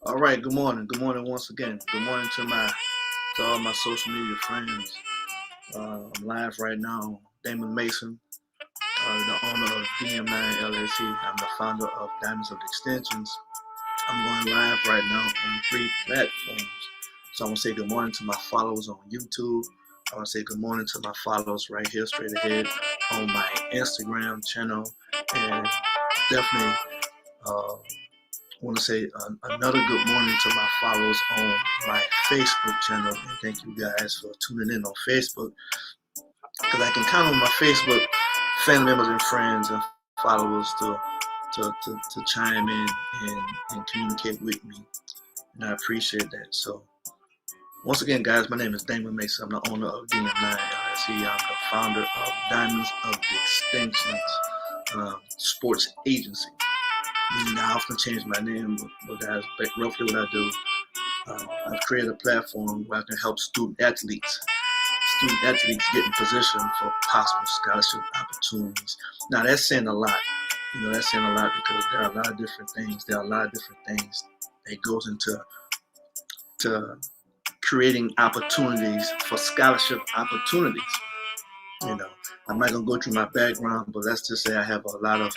All right, good morning. Good morning once again. Good morning to all my social media friends. I'm live right now. Damon Mason, the owner of DM9 LLC. I'm the founder of Diamonds of Extensions. I'm going live right now on 3 platforms. So I want to say good morning to my followers on YouTube. I want to say good morning to my followers right here, straight ahead on my Instagram channel, and definitely uh, I want to say another good morning to my followers on my Facebook channel. And thank you guys for tuning in on Facebook, because I can count on my Facebook family members and friends and followers to chime in and communicate with me. And I appreciate that. So once again, guys, my name is Damon Mason. I'm the owner of DM9 LLC. I'm the founder of Diamonds of the Extensions Sports Agency. I often change my name, but guys, roughly what I do, I've created a platform where I can help student athletes get in position for possible scholarship opportunities. Now that's saying a lot. That's saying a lot because there are a lot of different things. There are a lot of different things that goes into to creating opportunities for scholarship opportunities. You know, I'm not gonna go through my background, but let's just say I have a lot of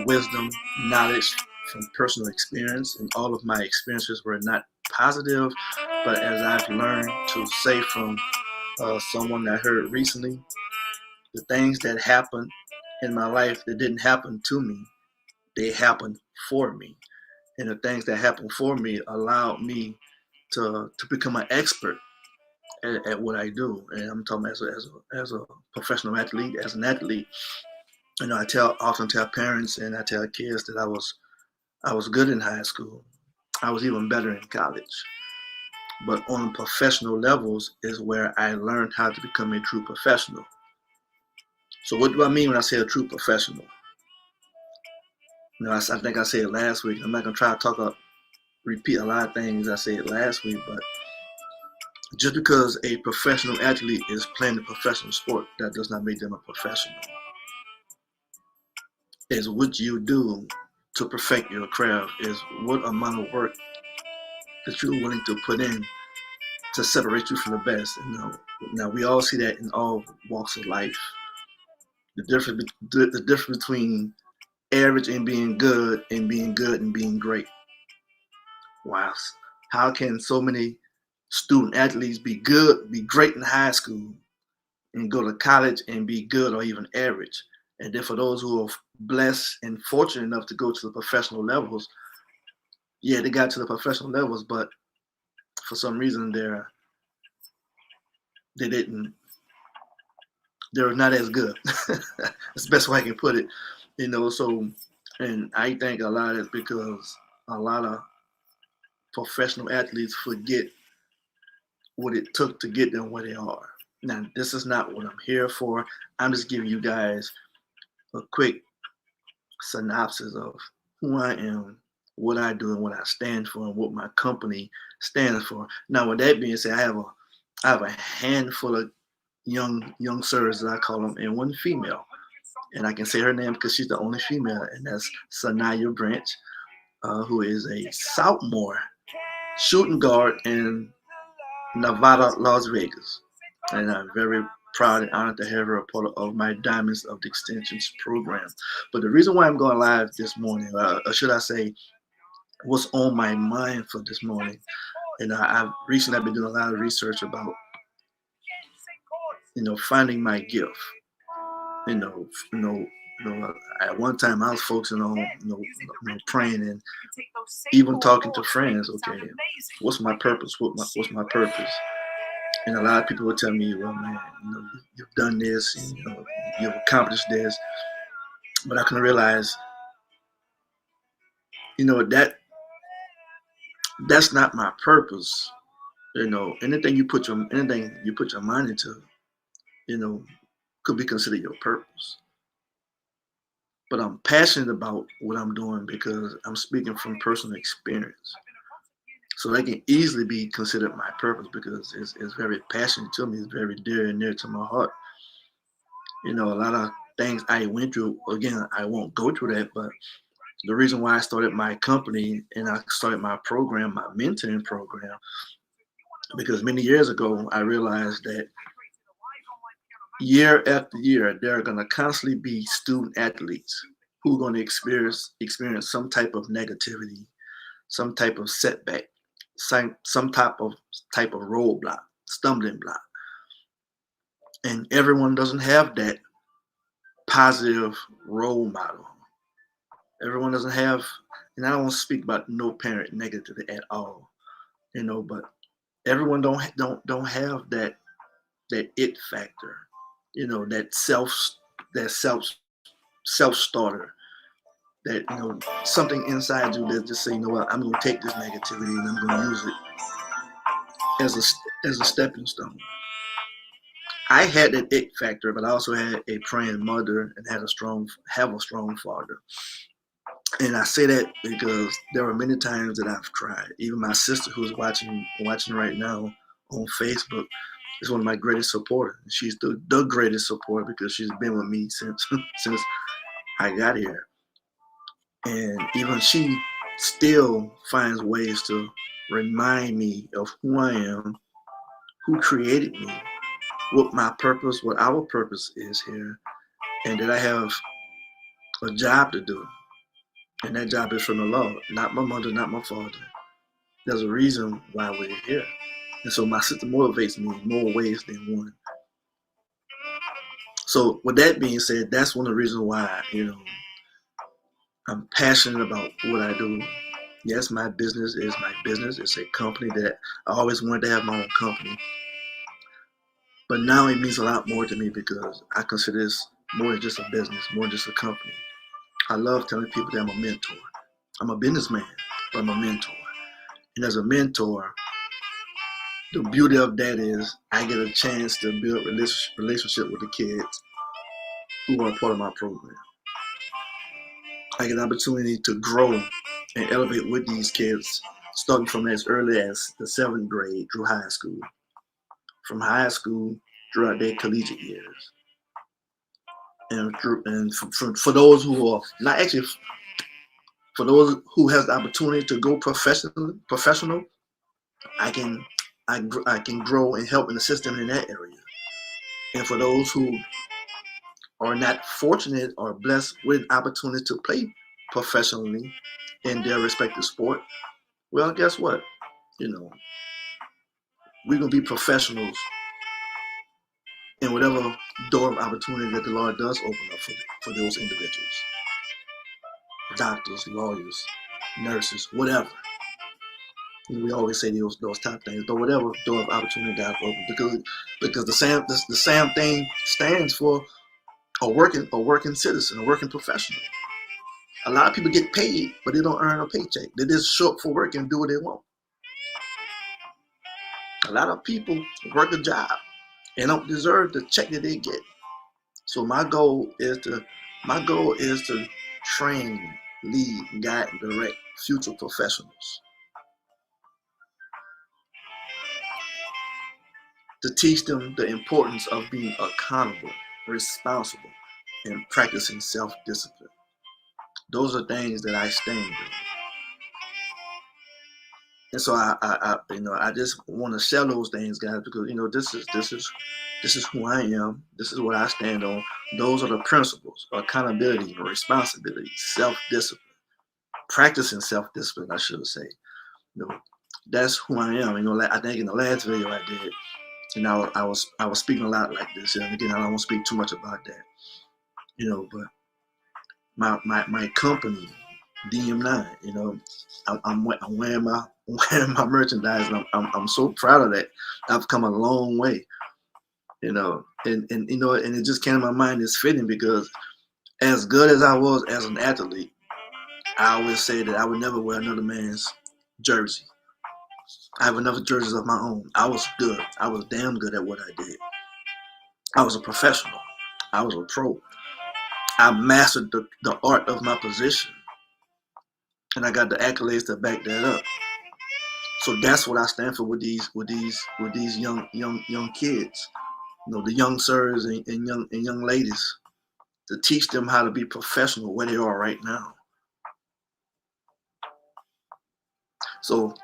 wisdom, knowledge from personal experience, and all of my experiences were not positive. But as I've learned to say from someone that I heard recently, the things that happened in my life that didn't happen to me, they happened for me. And the things that happened for me allowed me to become an expert at what I do. And I'm talking as a professional athlete, as an athlete. I often tell parents and I tell kids that I was good in high school. I was even better in college. But on professional levels is where I learned how to become a true professional. So what do I mean when I say a true professional? I think I said it last week. I'm not gonna try to repeat a lot of things I said last week, but just because a professional athlete is playing a professional sport, that does not make them a professional. Is what you do to perfect your craft, is what amount of work that you're willing to put in to separate you from the best. Now we all see that in all walks of life. The difference between average and being good, and being good and being great. Wow, how can so many student athletes be good, be great in high school, and go to college and be good or even average? And then for those who are blessed and fortunate enough to go to the professional levels, yeah, they got to the professional levels, but for some reason they didn't they're not as good. That's the best way I can put it. So, and I think a lot is because a lot of professional athletes forget what it took to get them where they are. Now, this is not what I'm here for. I'm just giving you guys a quick synopsis of who I am, what I do, and what I stand for, and what my company stands for. Now, with that being said, I have a handful of young sirs, as I call them, and one female. And I can say her name because she's the only female, and that's Sanaya Branch, who is a sophomore shooting guard in Nevada, Las Vegas. And I'm very proud and honored to have her a part of my Diamonds of the Extensions program. But the reason why I'm going live this morning, or should I say, what's on my mind for this morning, and I've recently been doing a lot of research about, finding my gift. You know, you know, at one time I was focusing on, praying and even talking to friends. Okay, what's my purpose? What's my purpose? And a lot of people would tell me, well, man, you've done this, and, you've accomplished this, but I can realize, that's not my purpose. Anything you put your mind into, you know, could be considered your purpose. But I'm passionate about what I'm doing because I'm speaking from personal experience. So that can easily be considered my purpose because it's very passionate to me. It's very dear and near to my heart. A lot of things I went through, again, I won't go through that, but The reason why I started my company and I started my program, my mentoring program, because many years ago I realized that year after year there are going to constantly be student athletes who are going to experience some type of negativity, some type of setback, some type of roadblock, stumbling block, and everyone doesn't have that positive role model. Everyone doesn't have, and I don't want to speak about no parent negatively at all, but everyone don't have that it factor, that self starter, that something inside you that just say, what, I'm gonna take this negativity and I'm gonna use it as a stepping stone. I had that it factor, but I also had a praying mother and have a strong father. And I say that because there were many times that I've tried. Even my sister, who's watching right now on Facebook, is one of my greatest supporters. She's the greatest supporter because she's been with me since since I got here. And even she still finds ways to remind me of who I am, who created me, what my purpose, what our purpose is here, and that I have a job to do. And that job is from the Lord, not my mother, not my father. There's a reason why we're here. And so my sister motivates me in more ways than one. So with that being said, that's one of the reasons why, I'm passionate about what I do. Yes, my business is my business. It's a company that I always wanted to have my own company. But now it means a lot more to me because I consider this more than just a business, more than just a company. I love telling people that I'm a mentor. I'm a businessman, but I'm a mentor. And as a mentor, the beauty of that is I get a chance to build relationship with the kids who are part of my program. I get an opportunity to grow and elevate with these kids, starting from as early as the 7th grade through high school. From high school throughout their collegiate years. And for those who are not actually, for those who has the opportunity to go professional, I can I can grow and help and assist them in that area. And for those who are not fortunate or blessed with opportunity to play professionally in their respective sport, well, guess what? You know, we're gonna be professionals in whatever door of opportunity that the Lord does open up for those individuals. Doctors, lawyers, nurses, whatever. We always say those type things, but whatever door of opportunity God open, because the same thing stands for a working citizen, a working professional. A lot of people get paid, but they don't earn a paycheck. They just show up for work and do what they want. A lot of people work a job and don't deserve the check that they get. So my goal is to train, lead, guide, and direct future professionals. To teach them the importance of being accountable, responsible, and practicing self-discipline. Those are things that I stand in. And so I just want to share those things, guys, because this is who I am. This is what I stand on. Those are the principles: accountability, responsibility, self-discipline, practicing self-discipline. I should say, that's who I am. I think in the last video I did, I was speaking a lot like this. And again, I don't want to speak too much about that. But my company, DM9, I'm wearing my merchandise, and I'm so proud of that. I've come a long way, and it just came to my mind. It's fitting because as good as I was as an athlete, I always say that I would never wear another man's jersey. I have enough jerseys of my own. I was good. I was damn good at what I did. I was a professional. I was a pro. I mastered the art of my position, and I got the accolades to back that up. So that's what I stand for with these young kids, the young sirs and young ladies, to teach them how to be professional where they are right now. So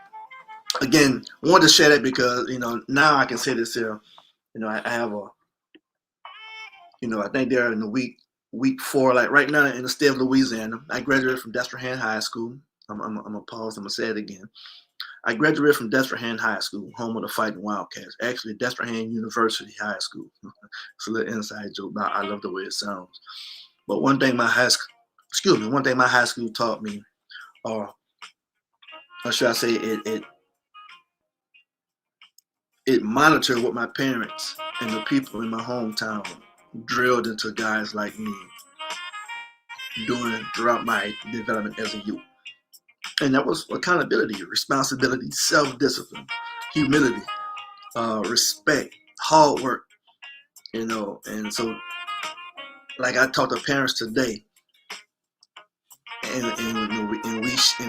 again, I wanted to share that because now I can say this here. I have a I think they're in the week 4, like right now in the state of Louisiana. I graduated from Destrehan High School. I'm gonna pause. I'm gonna say it again. I graduated from Destrehan High School, home of the Fighting Wildcats. Actually, Destrehan University High School. It's a little inside joke, but I love the way it sounds. But one thing my high school taught me, or should I say, it monitored what my parents and the people in my hometown drilled into guys like me throughout my development as a youth. And that was accountability, responsibility, self-discipline, humility, respect, hard work, and so like I talk to parents today, and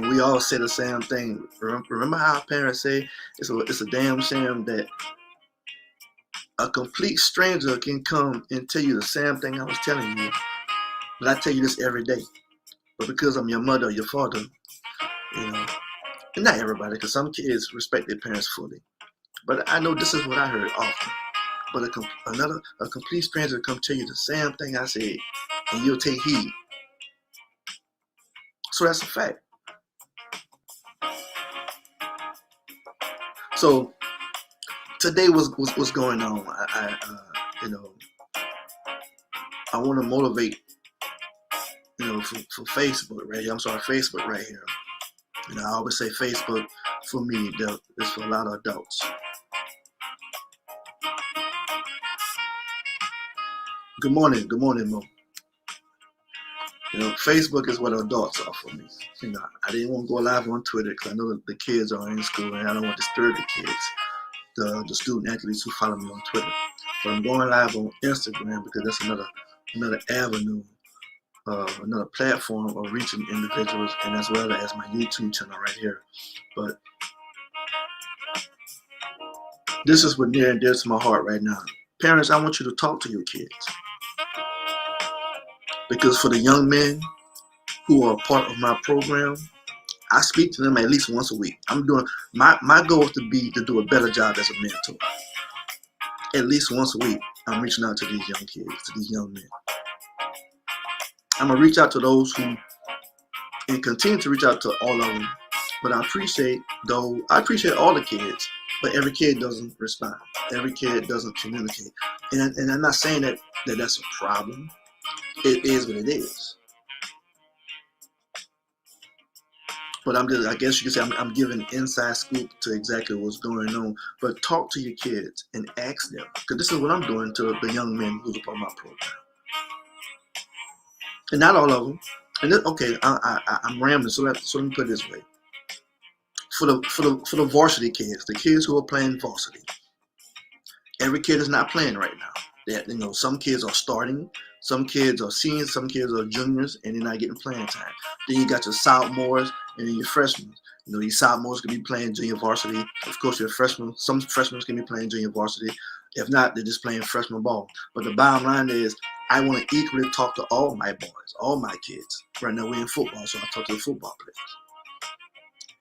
we all say the same thing. Remember how our parents say it's a damn shame that a complete stranger can come and tell you the same thing I was telling you, but I tell you this every day. But because I'm your mother or your father, and not everybody, because some kids respect their parents fully. But I know this is what I heard often. But a complete stranger come tell you the same thing I said, and you'll take heed. So that's a fact. So today, what's going on? I want to motivate, for Facebook right here. I'm sorry, Facebook right here. I always say Facebook for me is for a lot of adults. Good morning, Mo. Facebook is what adults are for me. I didn't want to go live on Twitter because I know that the kids are in school and I don't want to disturb the kids, the student athletes who follow me on Twitter. But I'm going live on Instagram because that's another avenue, another platform of reaching individuals, and as well as my YouTube channel right here. But this is what near and dear to my heart right now. Parents, I want you to talk to your kids. Because for the young men who are part of my program, I speak to them at least once a week. I'm doing my goal is to do a better job as a mentor. At least once a week, I'm reaching out to these young kids, to these young men. I'm gonna reach out to those who, and continue to reach out to all of them. But I appreciate all the kids, but every kid doesn't respond. Every kid doesn't communicate, and I'm not saying that that's a problem. It is what it is. But I guess you can say I'm giving inside scoop to exactly what's going on. But talk to your kids and ask them, because this is what I'm doing to the young men who's a part of my program. And not all of them. And then, okay, I'm rambling. So let me put it this way: for the varsity kids, the kids who are playing varsity, every kid is not playing right now. That some kids are starting, some kids are seniors, some kids are juniors, and they're not getting playing time. Then you got your sophomores and then your freshmen. Your sophomores can be playing junior varsity. Of course, your freshmen, some freshmen can be playing junior varsity. If not, they're just playing freshman ball. But the bottom line is, I want to equally talk to all my boys, all my kids. Right now, we're in football, so I talk to the football players.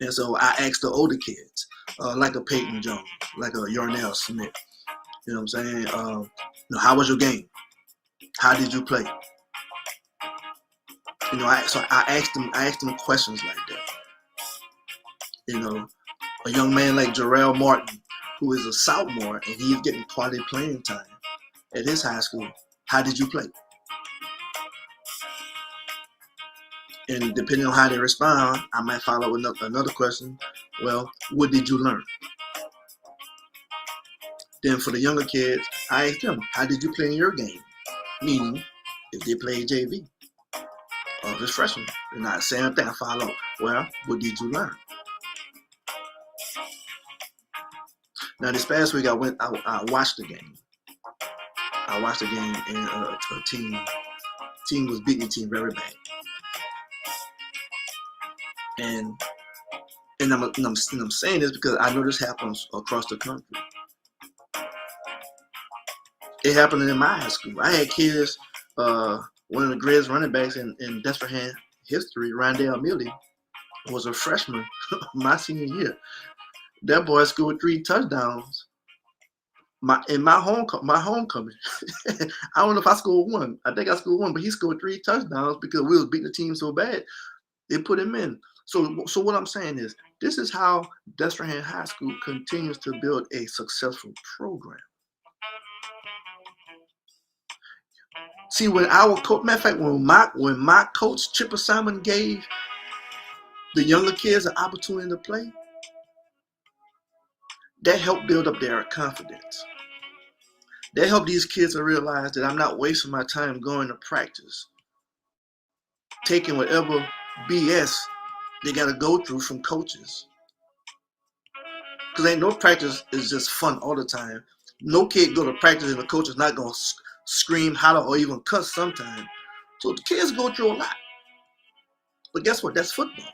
And so I ask the older kids, like a Peyton Jones, like a Yarnell Smith. You know what I'm saying? How was your game? How did you play? I asked them questions like that. A young man like Jarrell Martin, who is a sophomore and he's getting quality playing time at his high school. How did you play? And depending on how they respond, I might follow with another question. Well, what did you learn? Then for the younger kids, I ask them, how did you play in your game? Meaning, if they play JV or if it's freshman, they're not saying thing. I follow. Well, what did you learn? Now this past week I watched the game. I watched the game and a team was beating the team very bad. And I'm saying this because I know this happens across the country. It happened in my high school. I had kids, one of the greatest running backs in Destrehan history, Rondell Millie, was a freshman my senior year. That boy scored 3 touchdowns. My homecoming. I don't know if I scored one. I think I scored one, but he scored 3 touchdowns because we was beating the team so bad. They put him in. So what I'm saying is, this is how Destrehan High School continues to build a successful program. See, when our coach, matter of fact, when my coach Chipper Simon gave the younger kids an opportunity to play, that helped build up their confidence. That helped these kids to realize that I'm not wasting my time going to practice, taking whatever BS they got to go through from coaches. Because ain't no practice is just fun all the time. No kid go to practice and the coach is not going to scream, holler, or even cuss sometimes. So the kids go through a lot. But guess what? That's football.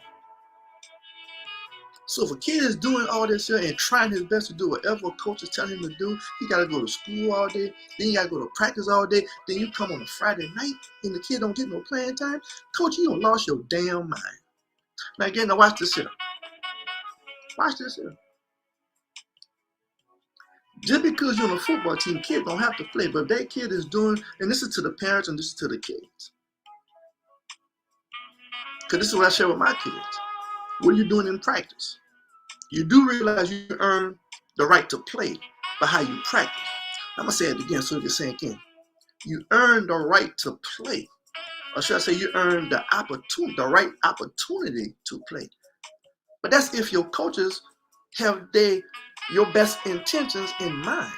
So if a kid is doing all this here and trying his best to do whatever a coach is telling him to do, he got to go to school all day, then he got to go to practice all day, then you come on a Friday night and the kid don't get no playing time. Coach, you done lost your damn mind. Now again, now watch this here. Watch this here. Just because you're on a football team, kid don't have to play. But if that kid is doing, and this is to the parents and this is to the kids. Because this is what I share with my kids. What are you doing in practice? You do realize you earn the right to play by how you practice. I'm going to say it again so you can sink in. You earn the right to play. Or should I say you earn the right opportunity to play. But that's if your coaches have your best intentions in mind.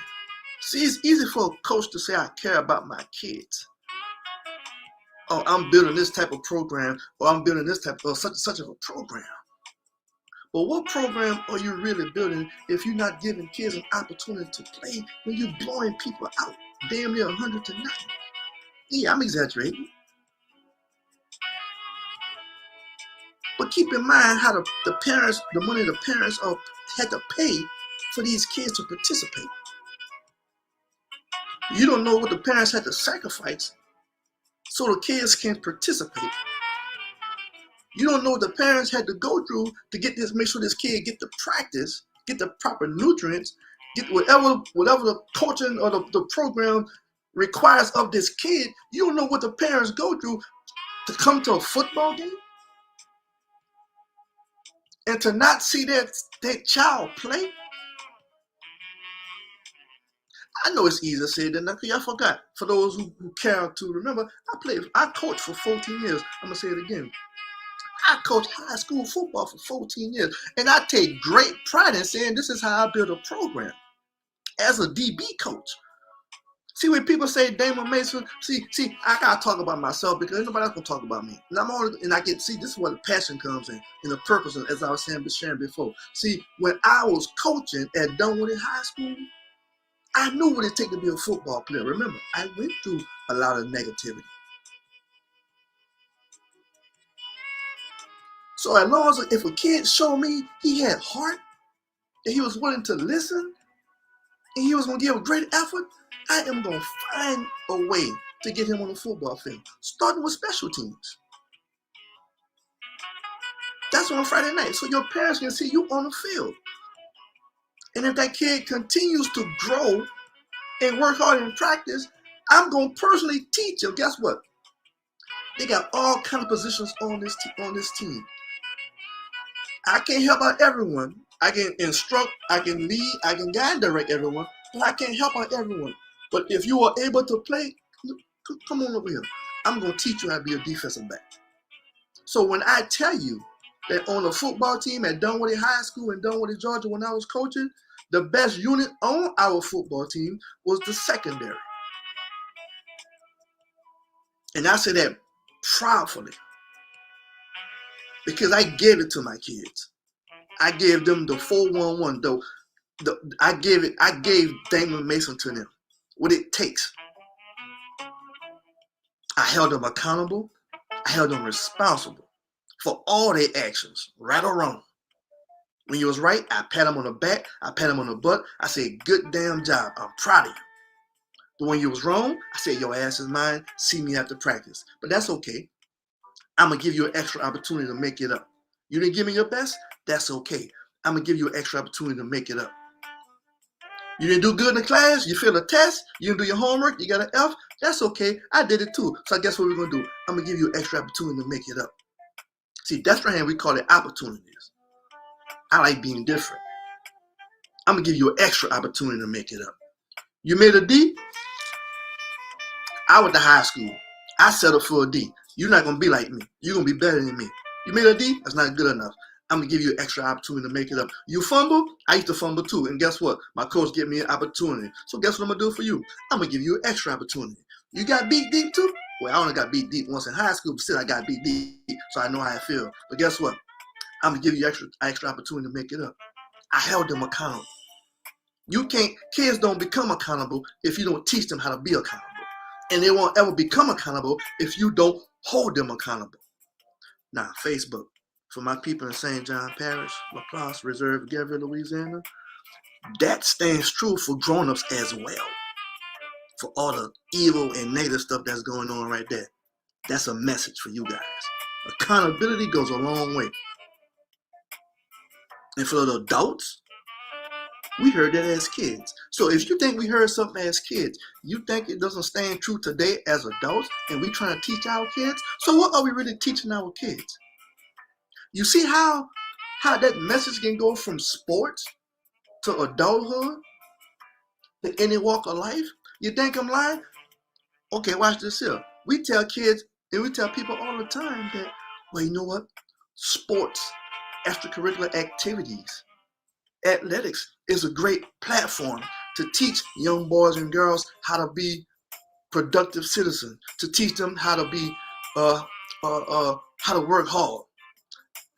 See, it's easy for a coach to say, I care about my kids. Oh, I'm building this type of program, or I'm building this type of such of a program. But what program are you really building if you're not giving kids an opportunity to play when you're blowing people out damn near 100 to 9? Yeah, I'm exaggerating. But keep in mind how the money the parents had to pay for these kids to participate. You don't know what the parents had to sacrifice so the kids can participate. You don't know what the parents had to go through to make sure this kid get the practice, get the proper nutrients, get whatever the coaching or the program requires of this kid. You don't know what the parents go through to come to a football game and to not see that child play. I know it's easier said than done. I forgot. For those who care to remember, I coached for 14 years. I'm going to say it again. I coached high school football for 14 years. And I take great pride in saying this is how I build a program as a DB coach. See, when people say Damon Mason, see, I got to talk about myself because nobody else going to talk about me. And this is where the passion comes in and the purpose, as I was sharing before. See, when I was coaching at Dunwoody High School, I knew what it takes to be a football player. Remember, I went through a lot of negativity. So as long as if a kid showed me he had heart, and he was willing to listen, and he was going to give a great effort, I am going to find a way to get him on the football field, starting with special teams. That's on Friday night, so your parents can see you on the field. And if that kid continues to grow and work hard in practice, I'm going to personally teach him. Guess what? They got all kinds of positions on this team. I can't help out everyone. I can instruct, I can lead, I can guide, direct everyone, but I can't help out everyone. But if you are able to play, come on over here. I'm going to teach you how to be a defensive back. So when I tell you that on a football team at Dunwoody High School in Dunwoody, Georgia, when I was coaching, the best unit on our football team was the secondary. And I say that proudly because I gave it to my kids. I gave them the 4-1-1. I gave Damon Mason to them. What it takes. I held them accountable. I held them responsible for all their actions, right or wrong. When you was right, I pat them on the back. I pat them on the butt. I say, good damn job. I'm proud of you. But when you was wrong, I said, your ass is mine. See me after practice. But that's okay. I'm going to give you an extra opportunity to make it up. You didn't give me your best? That's okay. I'm going to give you an extra opportunity to make it up. You didn't do good in the class? You failed a test? You didn't do your homework? You got an F? That's okay. I did it too. So I guess what we're going to do? I'm going to give you an extra opportunity to make it up. See, that's right here. We call it opportunities. I like being different. I'm going to give you an extra opportunity to make it up. You made a D? I went to high school. I settled for a D. You're not going to be like me. You're going to be better than me. You made a D? That's not good enough. I'm going to give you an extra opportunity to make it up. You fumble? I used to fumble too. And guess what? My coach gave me an opportunity. So guess what I'm going to do for you? I'm going to give you an extra opportunity. You got beat deep too? Well, I only got beat deep once in high school, but still I got beat deep. So I know how I feel. But guess what? I'm going to give you extra opportunity to make it up. I held them accountable. Kids don't become accountable if you don't teach them how to be accountable. And they won't ever become accountable if you don't hold them accountable. Now, Facebook. For my people in St. John Parish, LaPlace, Reserve, Gabriel, Louisiana, that stands true for grown-ups as well. For all the evil and negative stuff that's going on right there. That's a message for you guys. Accountability goes a long way. And for the adults, we heard that as kids. So if you think we heard something as kids, you think it doesn't stand true today as adults, and we trying to teach our kids, so what are we really teaching our kids? You see how that message can go from sports to adulthood, to any walk of life? You think I'm lying? Okay, watch this here. We tell kids and we tell people all the time that, well, you know what? Sports, extracurricular activities, athletics is a great platform to teach young boys and girls how to be productive citizens, to teach them how to be, how to work hard,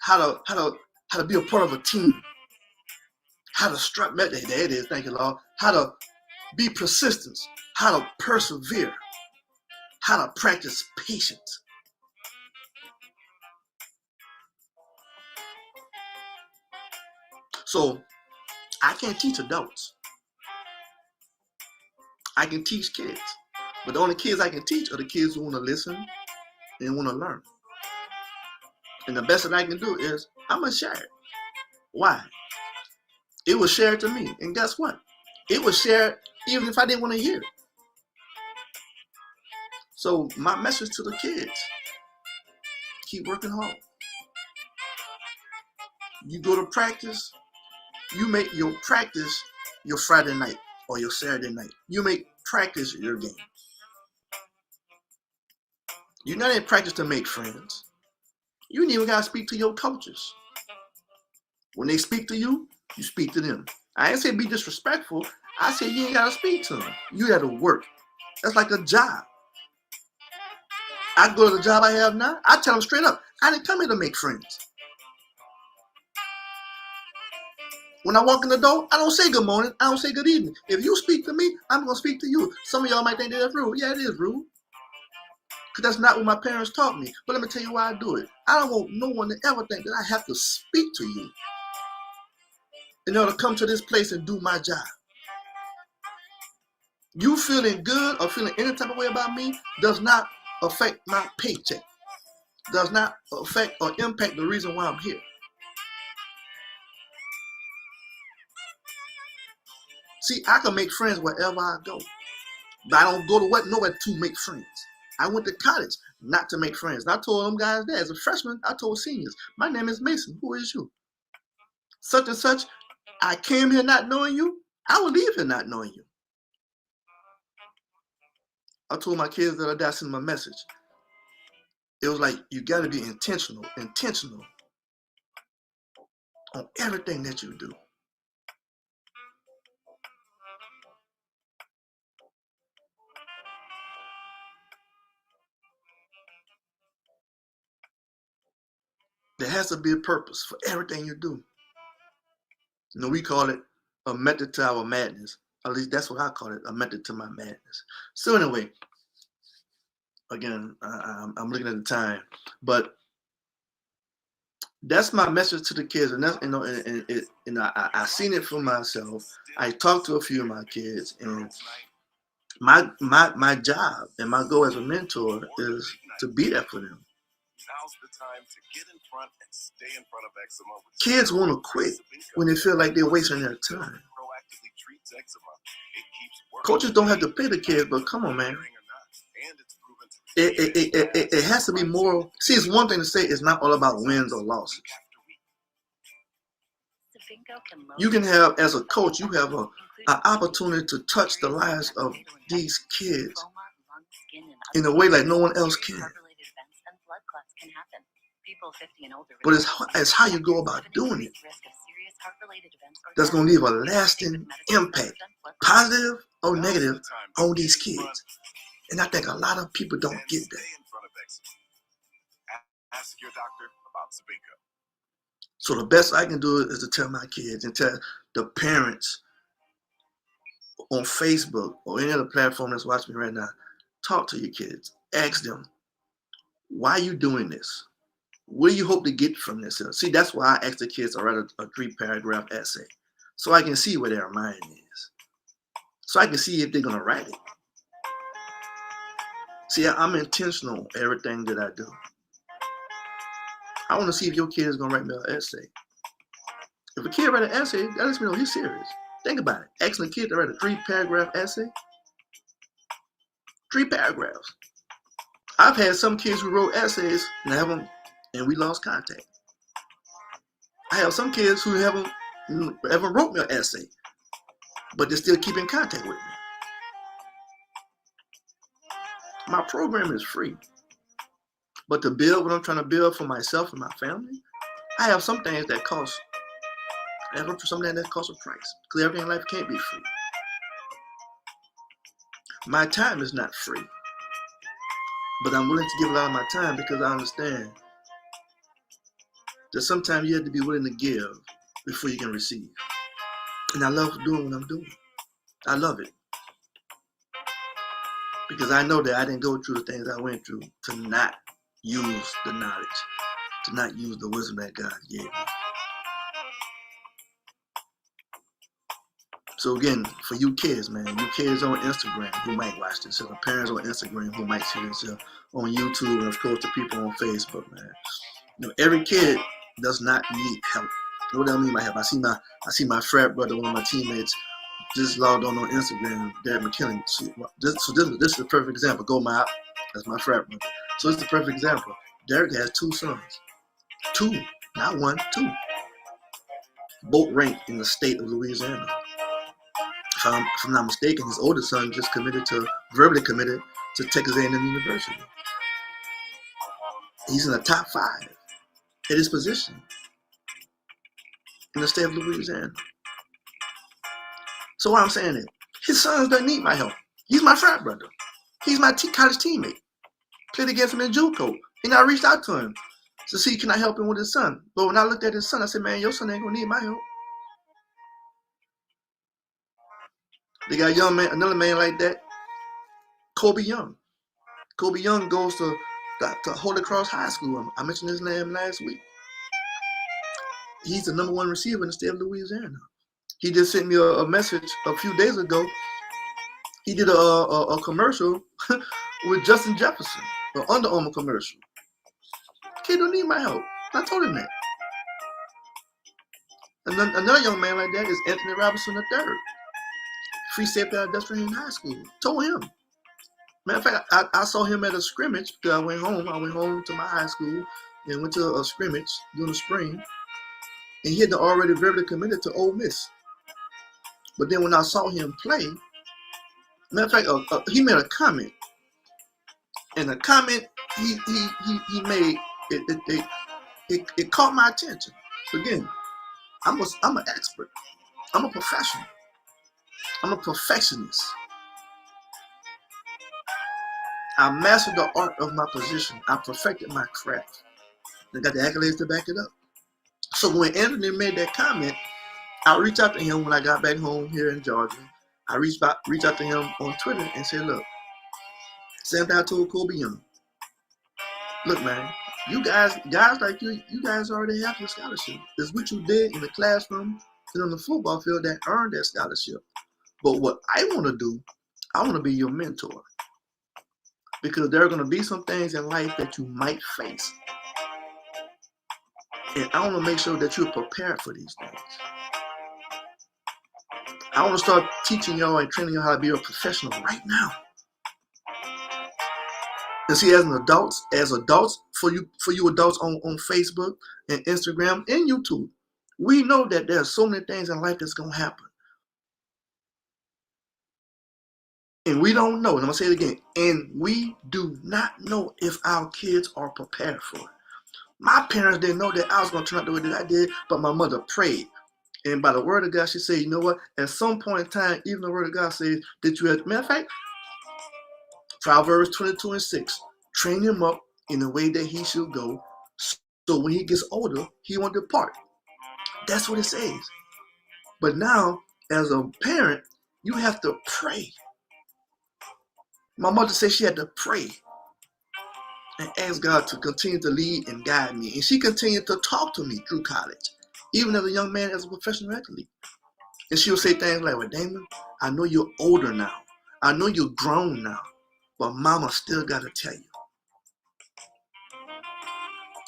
how to be a part of a team, how to strut. There it is. Thank you, Lord. How to be persistent, how to persevere, how to practice patience. So I can't teach adults. I can teach kids. But the only kids I can teach are the kids who want to listen and want to learn. And the best that I can do is I'm going to share it. Why? It was shared to me. And guess what? It was shared even if I didn't want to hear it. So my message to the kids, keep working hard. You go to practice, you make your practice your Friday night or your Saturday night. You make practice your game. You're not in practice to make friends. You ain't even got to speak to your coaches. When they speak to you, you speak to them. I ain't say be disrespectful. I say you ain't got to speak to them. You got to work. That's like a job. I go to the job I have now. I tell them straight up, I didn't come here to make friends. When I walk in the door, I don't say good morning. I don't say good evening. If you speak to me, I'm going to speak to you. Some of y'all might think that's rude. Yeah, it is rude. Because that's not what my parents taught me. But let me tell you why I do it. I don't want no one to ever think that I have to speak to you in order to come to this place and do my job. You feeling good or feeling any type of way about me does not affect my paycheck. Does not affect or impact the reason why I'm here. See, I can make friends wherever I go. But I don't go to nowhere to make friends. I went to college not to make friends. And I told them guys there, as a freshman, I told seniors, my name is Mason. Who is you? Such and such. I came here not knowing you. I will leave here not knowing you. I told my kids that I got sent my message. It was like, you got to be intentional on everything that you do. There has to be a purpose for everything you do. You know, we call it a method to our madness. At least that's what I call it, a method to my madness. So anyway, again, I'm looking at the time, but that's my message to the kids, and that's I seen it for myself. I talked to a few of my kids, and my job and my goal as a mentor is to be there for them. Kids want to quit when they feel like they're wasting their time. Coaches don't have to pay the kids, but come on, man. It has to be more. See, it's one thing to say it's not all about wins or losses. You can have, as a coach, you have an opportunity to touch the lives of these kids in a way like no one else can. But it's how you go about doing it that's going to leave a lasting impact, positive or negative, on these kids. And I think a lot of people don't get that. Ask your doctor about Sabinka. So the best I can do is to tell my kids and tell the parents on Facebook or any other platform that's watching me right now, talk to your kids. Ask them, why are you doing this? What do you hope to get from this? See, that's why I ask the kids to write a 3-paragraph essay, so I can see where their mind is, so I can see if they're going to write it. See, I'm intentional in everything that I do. I want to see if your kid is going to write me an essay. If a kid write an essay, that lets me know he's serious. Think about it. Asking a kid to write a 3-paragraph essay. 3 paragraphs. I've had some kids who wrote essays and we lost contact. I have some kids who haven't wrote me an essay, but they still keep in contact with me. My program is free. But to build what I'm trying to build for myself and my family, I have some things that cost. I have something that costs a price. Because everything in life can't be free. My time is not free. But I'm willing to give a lot of my time because I understand that sometimes you have to be willing to give before you can receive. And I love doing what I'm doing. I love it. Because I know that I didn't go through the things I went through to not use the knowledge, to not use the wisdom that God gave me. So again, for you kids, man, you kids on Instagram who might watch this, or parents on Instagram who might see this, on YouTube, and of course the people on Facebook, man. You know, every kid does not need help. What do I mean by help? I see my frat brother, one of my teammates, just logged on Instagram, Derek McKinley. This is the perfect example. Go my, that's my frat brother. So it's the perfect example. Derek has 2 sons. 2, not 1, 2. Both ranked in the state of Louisiana. If I'm not mistaken, his oldest son just verbally committed to Texas A&M University. He's in the top 5 at his position in the state of Louisiana. So what I'm saying is, his sons don't need my help. He's my frat brother. He's my college teammate. Played against him in JUCO. And I reached out to him to see, can I help him with his son? But when I looked at his son, I said, man, your son ain't gonna need my help. They got a young man, another man like that, Kobe Young. Kobe Young goes to Holy Cross High School. I mentioned his name last week. He's the #1 receiver in the state of Louisiana. He just sent me a message a few days ago. He did a commercial with Justin Jefferson, an Under Armour commercial. Kid don't need my help. I told him that. And then another young man like that is Anthony Robinson III. Free safety out of Dexter High School. Told him. Matter of fact, I saw him at a scrimmage because I went home to my high school and went to a scrimmage during the spring. And he had already verbally committed to Ole Miss. But then when I saw him play, matter of fact, he made a comment. And the comment he made, it caught my attention. Again, I'm an expert. I'm a professional. I'm a perfectionist. I mastered the art of my position. I perfected my craft. I got the accolades to back it up. So when Anthony made that comment, I reached out to him when I got back home here in Georgia. I reached out to him on Twitter and said, look, same thing I told Kobe Young. Look, man, you guys like you guys already have your scholarship. It's what you did in the classroom and on the football field that earned that scholarship. But what I want to do, I want to be your mentor. Because there are going to be some things in life that you might face. And I want to make sure that you're prepared for these things. I want to start teaching y'all and training y'all how to be a professional right now. And see, as adults, for you adults on Facebook and Instagram and YouTube, we know that there are so many things in life that's gonna happen. And we don't know, and I'm gonna say it again, and we do not know if our kids are prepared for it. My parents didn't know that I was gonna turn out the way that I did, but my mother prayed. And by the word of God, she said, you know what? At some point in time, even the word of God says that you have, matter of fact, Proverbs 22:6, train him up in the way that he should go, so when he gets older, he won't depart. That's what it says. But now, as a parent, you have to pray. My mother said she had to pray and ask God to continue to lead and guide me. And she continued to talk to me through college, even as a young man, as a professional athlete. And she would say things like, well, Damon, I know you're older now. I know you're grown now, but mama still got to tell you.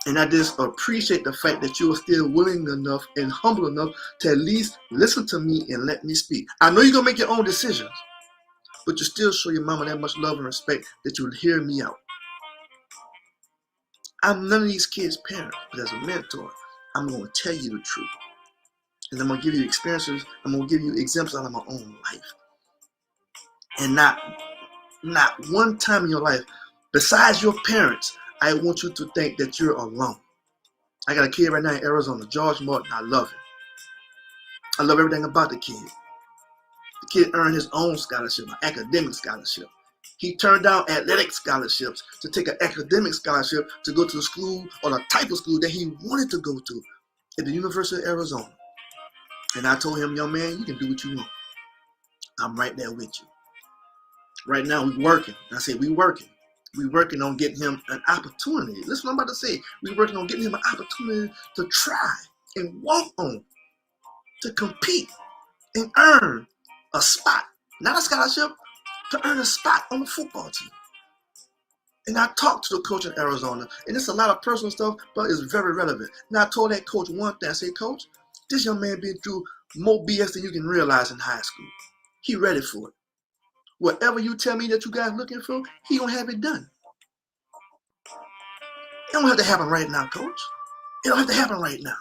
And I just appreciate the fact that you are still willing enough and humble enough to at least listen to me and let me speak. I know you're going to make your own decisions, but you still show your mama that much love and respect that you would hear me out. I'm none of these kids' parents, but as a mentor, I'm going to tell you the truth. And I'm going to give you experiences. I'm going to give you examples out of my own life. And not one time in your life, besides your parents, I want you to think that you're alone. I got a kid right now in Arizona, George Martin. I love him. I love everything about the kid. The kid earned his own scholarship, an academic scholarship. He turned down athletic scholarships to take an academic scholarship to go to the school or the type of school that he wanted to go to at the University of Arizona. And I told him, young man, you can do what you want. I'm right there with you. Right now, we're working. I said, we're working. We're working on getting him an opportunity. Listen what I'm about to say. We're working on getting him an opportunity to try and walk on, to compete and earn a spot, not a scholarship, to earn a spot on the football team. And I talked to the coach in Arizona, and it's a lot of personal stuff, but it's very relevant. And I told that coach one thing. I said, Coach, this young man been through more BS than you can realize in high school. He ready for it. Whatever you tell me that you guys looking for, he gonna have it done. It don't have to happen right now, Coach. It don't have to happen right now.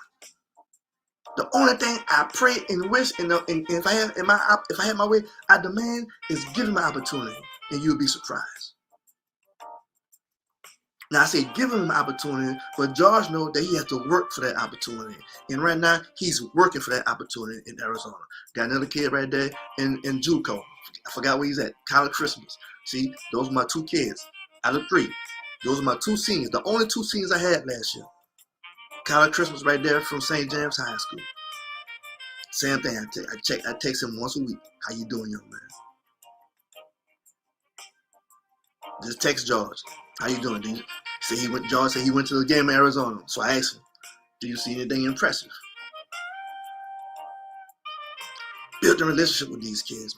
The only thing I pray and wish, and if I had my way, I demand is give him an opportunity, and you'll be surprised. Now I say give him an opportunity, but George knows that he has to work for that opportunity. And right now he's working for that opportunity in Arizona. Got another kid right there in JUCO. I forgot where he's at. College Christmas. See, those are my two kids out of three. Those are my two seniors. The only two seniors I had last year. College Christmas right there from St. James High School. Same thing. I text him once a week. How you doing, young man? Just text George. How you doing? George said he went to the game in Arizona. So I asked him, do you see anything impressive? Build a relationship with these kids,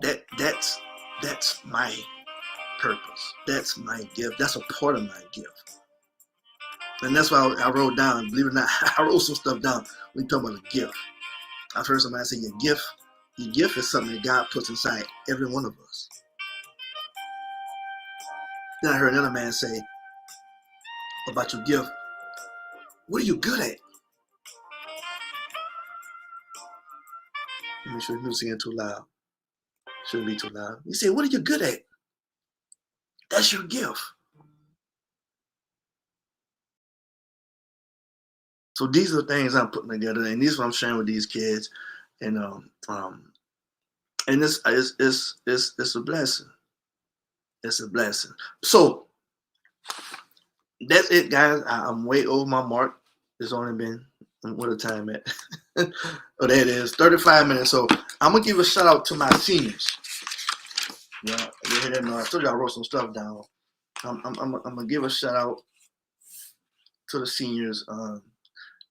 man. That's my purpose. That's my gift. That's a part of my gift. And that's why I wrote down, believe it or not, I wrote some stuff down when you talk about a gift. I've heard somebody say your gift is something that God puts inside every one of us. Then I heard another man say about your gift, what are you good at? Let me make sure you're singing too loud. Shouldn't be too loud. You say, what are you good at? That's your gift. So these are the things I'm putting together, and these are what I'm sharing with these kids, and it's a blessing. It's a blessing. So that's it, guys. I'm way over my mark. It's only been what a time at. Oh, there it is, 35 minutes. So I'm gonna give a shout out to my seniors. Yeah, you hear that? No, I told you I wrote some stuff down. I'm gonna give a shout out to the seniors.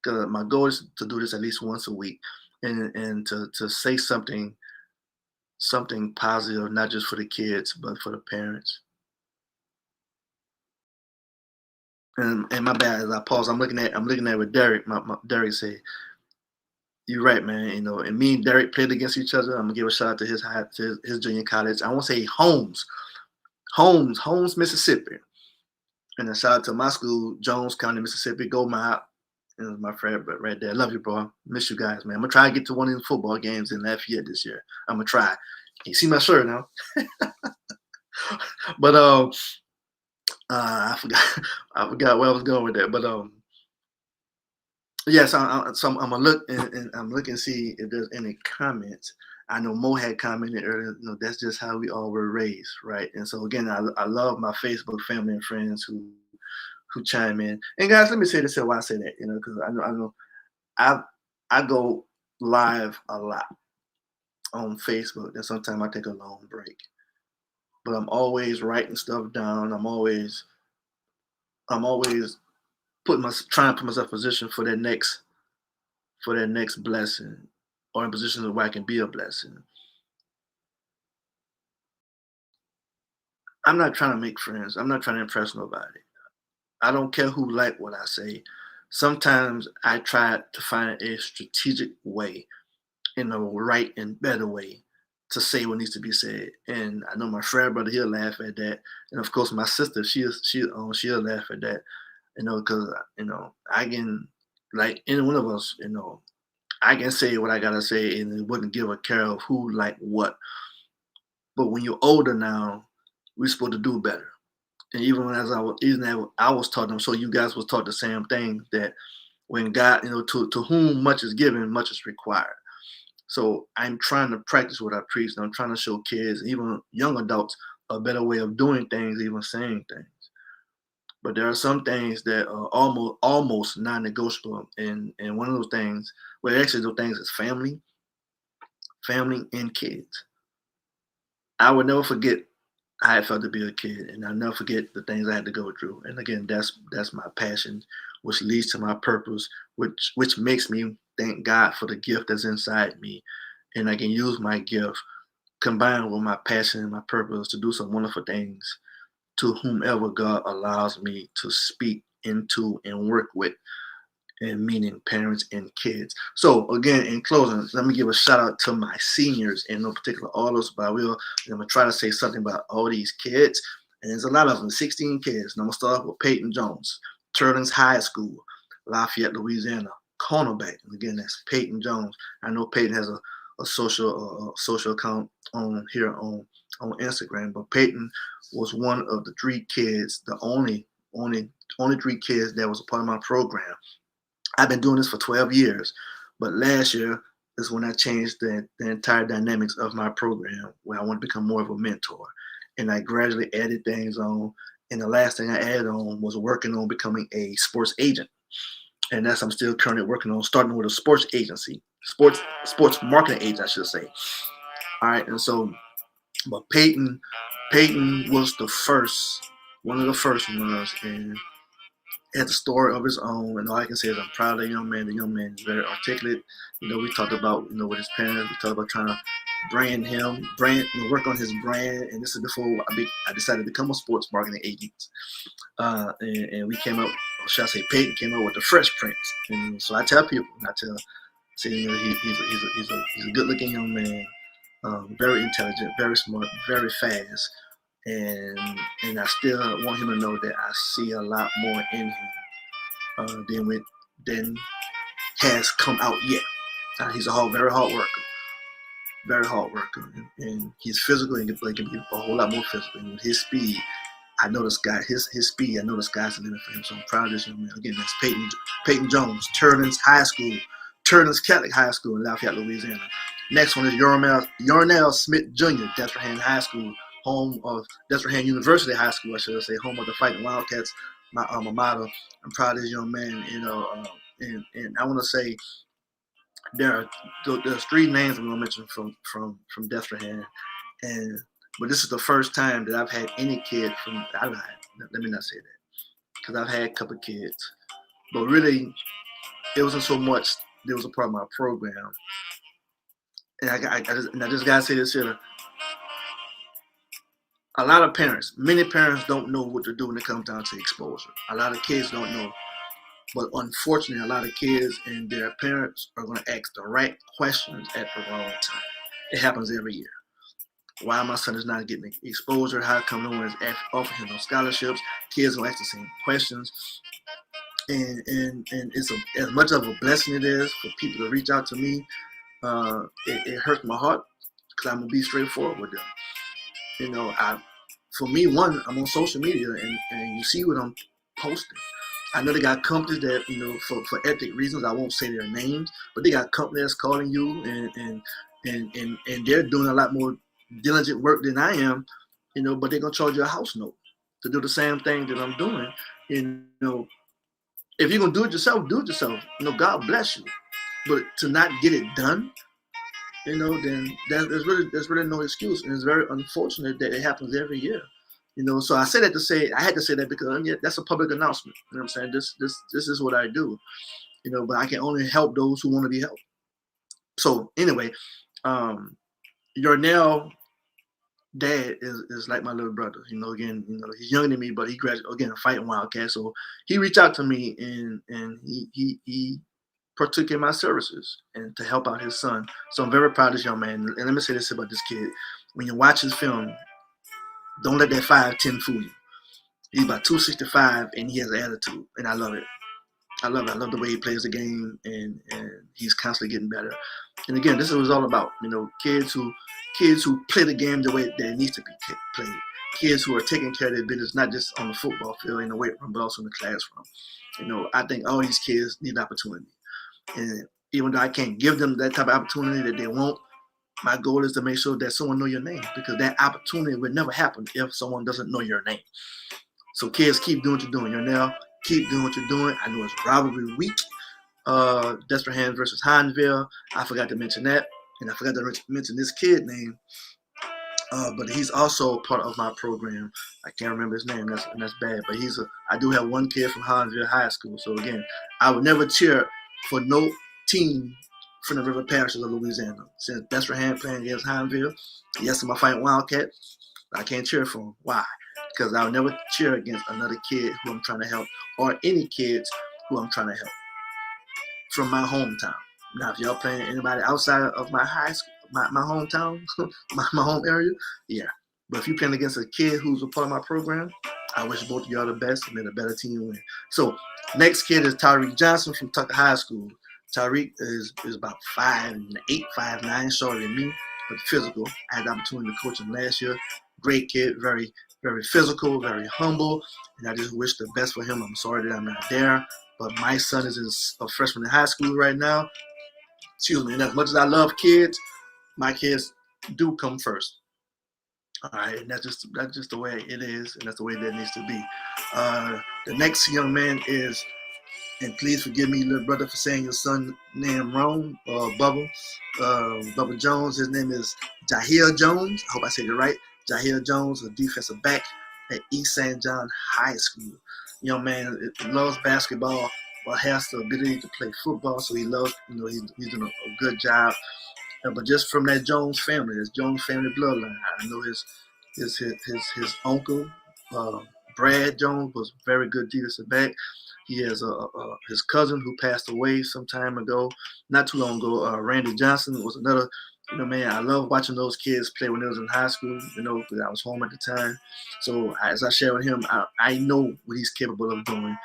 Because my goal is to do this at least once a week, and to say something positive, not just for the kids but for the parents. And my bad, as I pause, I'm looking at with Derek. Derek said, "You're right, man. You know." And me and Derek played against each other. I'm gonna give a shout out to his junior college. I want to say Holmes, Mississippi. And a shout out to my school, Jones County, Mississippi. Go Mob. And my friend, but right there, love you, bro. Miss you guys, man. I'm gonna try to get to one of the football games in Lafayette this year. I'm gonna try. You see my shirt now, but I forgot I forgot where I was going with that. But yes, so I'm gonna look and I'm looking to see if there's any comments. I know Mo had commented earlier. You know, that's just how we all were raised, right? And so again, I love my Facebook family and friends who chime in. And guys, let me say this here why I say that, you know, because I know I go live a lot on Facebook, and sometimes I take a long break. But I'm always writing stuff down. I'm always trying to put myself in position for that next blessing, or in position where I can be a blessing. I'm not trying to make friends. I'm not trying to impress nobody. I don't care who like what I say. Sometimes I try to find a strategic way, in a right and better way, to say what needs to be said. And I know my frat brother, he'll laugh at that. And of course my sister, she'll laugh at that. You know, because I can, like any one of us, I can say what I gotta say, and it wouldn't give a care of who like what. But when you're older now, we're supposed to do better. And even as I was taught them, so you guys was taught the same thing, that when God, to whom much is given, much is required. So I'm trying to practice what I preach, and I'm trying to show kids, even young adults, a better way of doing things, even saying things. But there are some things that are almost non-negotiable, and one of those things, well, actually those things is family and kids. I would never forget how it felt to be a kid, and I'll never forget the things I had to go through. And again, that's my passion, which leads to my purpose, which makes me thank God for the gift that's inside me, and I can use my gift combined with my passion and my purpose to do some wonderful things to whomever God allows me to speak into and work with, and meaning parents and kids. So again, in closing, let me give a shout out to my seniors in no particular orders, but I'm gonna try to say something about all these kids. And there's a lot of them, 16 kids. And I'm gonna start with Peyton Jones, Turtons High School, Lafayette, Louisiana, cornerback. And again, that's Peyton Jones. I know Peyton has a social account on here on Instagram, but Peyton was one of the three kids, the only three kids that was a part of my program. I've been doing this for 12 years, but last year is when I changed the entire dynamics of my program, where I want to become more of a mentor. And I gradually added things on. And the last thing I added on was working on becoming a sports agent. And that's I'm still currently working on, starting with a sports agency, sports marketing agent, I should say. All right, and so, but Peyton was the first, one of the first ones, and has a story of his own, and all I can say is I'm proud of the young man. The young man is very articulate. We talked about, with his parents, we talked about trying to work on his brand, and this is before I decided to become a sports marketing agent. And we came up, or should I say, Peyton came up with the Fresh Prince. And so I tell people, say, he's a good-looking young man, very intelligent, very smart, very fast, and I still want him to know that I see a lot more in him than has come out yet. He's very hard worker, and he's physical, and he can be a whole lot more physical. And with his speed, I know his speed. I know the sky's the limit for him. So I'm proud of this young man. Again, that's Peyton Jones, Turtons Catholic High School in Lafayette, Louisiana. Next one is Yarnell Smith Jr., Destrehan High School, home of Destrehan University High School, I should say, home of the Fighting Wildcats, my alma mater. I'm proud of this young man, and I want to say there's three names I'm going to mention from Destrehan, but this is the first time that I've had any kid from, I lied, let me not say that, because I've had a couple kids, but really, it wasn't so much there was a part of my program. And I just gotta say this here. a lot of parents, many parents don't know what to do when it comes down to exposure. A lot of kids don't know. But unfortunately, a lot of kids and their parents are going to ask the right questions at the wrong time. It happens every year. Why my son is not getting exposure? How come no one is offering him no scholarships? Kids will ask the same questions. And it's as much of a blessing it is for people to reach out to me. It hurts my heart because I'm gonna be straightforward with them. You know, for me, one, I'm on social media and you see what I'm posting. I know they got companies that, for ethic reasons, I won't say their names, but they got companies calling you and they're doing a lot more diligent work than I am, but they're gonna charge you a house note to do the same thing that I'm doing. You know, if you're gonna do it yourself, do it yourself. God bless you. But to not get it done, then there's really no excuse, and it's very unfortunate that it happens every year. So I said that to say I had to say that because that's a public announcement. You know what I'm saying? This is what I do. But I can only help those who want to be helped. So anyway, your now dad is like my little brother. Again, he's younger than me, but he graduated again fighting Wildcat. So he reached out to me and he partook in my services and to help out his son. So I'm very proud of this young man. And let me say this about this kid: when you watch his film, don't let that 5'10" fool you. He's about 265 and he has an attitude, and I love it. I love it. I love the way he plays the game, and he's constantly getting better. And again, this is what it's all about. Kids who play the game the way that it needs to be played. Kids who are taking care of their business, not just on the football field in the weight room, but also in the classroom. I think all these kids need opportunity. And even though I can't give them that type of opportunity that they want, my goal is to make sure that someone know your name, because that opportunity would never happen if someone doesn't know your name. So kids, keep doing what you're doing. You're now keep doing what you're doing. I know it's rivalry week. Destrehan versus Hinesville. I forgot to mention that, and I forgot to mention this kid name. But he's also part of my program. I can't remember his name. That's bad. But I do have one kid from Hinesville High School. So again, I would never cheer for no team from the River Parishes of Louisiana. Since Destrehan playing against Hinesville, yes, I'm a fighting Wildcat. I can't cheer for him. Why? Because I would never cheer against another kid who I'm trying to help, or any kids who I'm trying to help from my hometown. Now, if y'all playing anybody outside of my high school, my hometown, my home area, yeah. But if you're playing against a kid who's a part of my program, I wish both of y'all the best and may the better team win. So, next kid is Tyreek Johnson from Tucker High School. Tyreek is about 5'8", 5'9", shorter than me, but physical. I had the opportunity to coach him last year. Great kid, very, very physical, very humble, and I just wish the best for him. I'm sorry that I'm not there, but my son is a freshman in high school right now. Excuse me, and as much as I love kids, my kids do come first. All right, and that's just the way it is, and that's the way that it needs to be. The next young man is, and please forgive me, little brother, for saying your son name wrong, Bubba Jones. His name is Jahir Jones. I hope I said it right. Jahir Jones, a defensive back at East St. John High School. Young man loves basketball, but has the ability to play football, so he loves, he's doing a good job. But just from that Jones family, this Jones family bloodline, I know his uncle, Brad Jones, was a very good defensive back. He has his cousin who passed away some time ago, not too long ago. Randy Johnson was another. Man, I love watching those kids play when they was in high school. Because I was home at the time. So as I share with him, I know what he's capable of doing,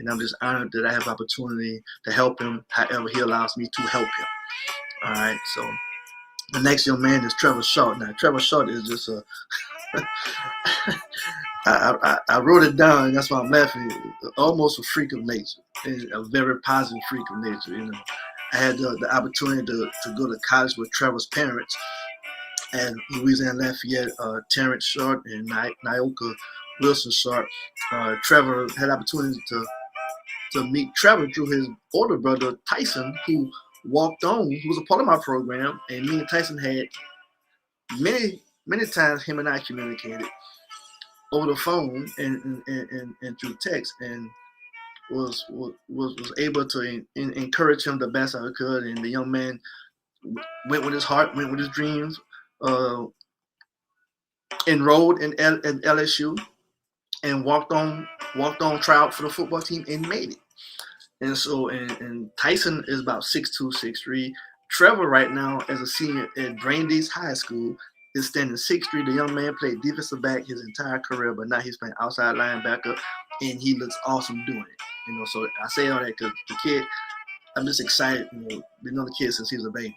and I'm just honored that I have opportunity to help him however he allows me to help him. All right, so the next young man is Trevor Short. Now, Trevor Short is just a I wrote it down, and that's why I'm laughing. Almost a freak of nature, a very positive freak of nature. I had the opportunity to go to college with Trevor's parents, and Louisiana Lafayette, Terrence Short and Nyoka Wilson Short. Trevor had the opportunity to meet Trevor through his older brother Tyson, who walked on, who was a part of my program, and me and Tyson had many times him and I communicated over the phone and through text, and was able to encourage him the best I could. And the young man went with his heart, went with his dreams, enrolled in LSU and walked on tryout for the football team and made it. And so, and Tyson is about 6'2", 6'3". Trevor right now, as a senior at Brandeis High School, is standing 6'3". The young man played defensive back his entire career, but now he's playing outside linebacker, and he looks awesome doing it. So I say all that because the kid, I'm just excited. Been knowing the kid since he was a baby,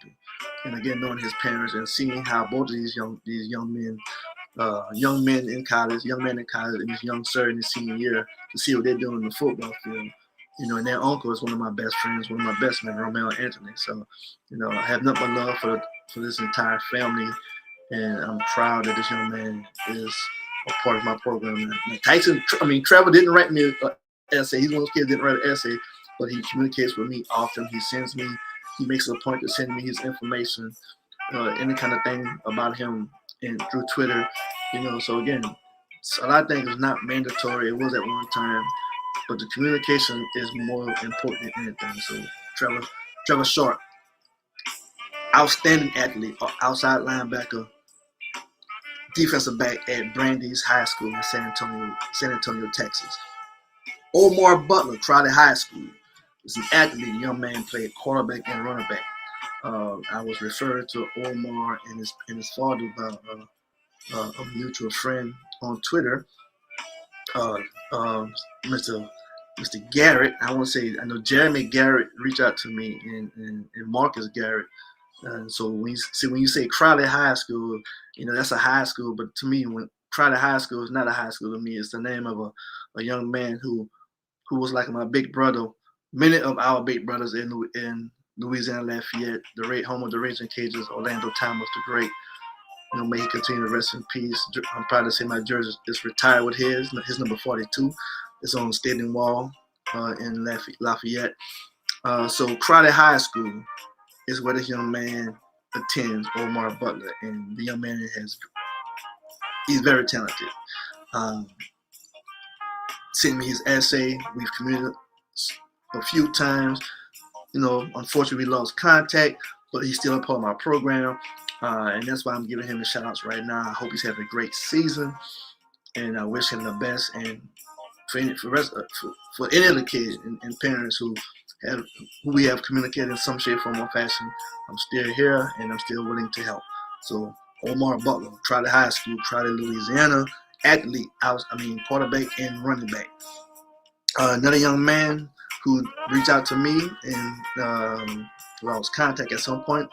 and again knowing his parents and seeing how both of these young men in college, and this young sir in his senior year to see what they're doing in the football field. And their uncle is one of my best friends, one of my best men, Romeo Anthony. So, I have nothing but love for this entire family, and I'm proud that this young man is a part of my program. And Trevor didn't write me an essay. He's one of those kids that didn't write an essay, but he communicates with me often. He makes it a point to send me his information, any kind of thing about him, and through Twitter. So again, a lot of things is not mandatory. It was at one time, but the communication is more important than anything. So Trevor Short, outstanding athlete, outside linebacker, defensive back at Brandeis High School in San Antonio, Texas. Omar Butler, Crowley High School, is an athlete. Young man played quarterback and running back. I was referring to Omar and his father by a mutual friend on Twitter, Mr. Garrett. I know Jeremy Garrett reached out to me and Marcus Garrett. And so when you say Crowley High School, that's a high school. But to me, when Crowley High School is not a high school to me, it's the name of a young man who was like my big brother. Many of our big brothers in Louisiana Lafayette, home of the Raging Cajuns, Orlando Thomas the Great. May he continue to rest in peace. I'm proud to say my jersey is retired with his number 42. It's on the stadium wall in Lafayette. So Crowley High School is where this young man attends, Omar Butler, and the young man he's very talented. Sent me his essay. We've communicated a few times. Unfortunately, we lost contact, but he's still a part of my program. And that's why I'm giving him the shout outs right now. I hope he's having a great season, and I wish him the best. And for any of the kids and parents who we have communicated in some shape, form, or fashion, I'm still here and I'm still willing to help. So Omar Butler, Crowley High School, Crowley, Louisiana, athlete, quarterback and running back. Another young man who reached out to me and lost contact at some point.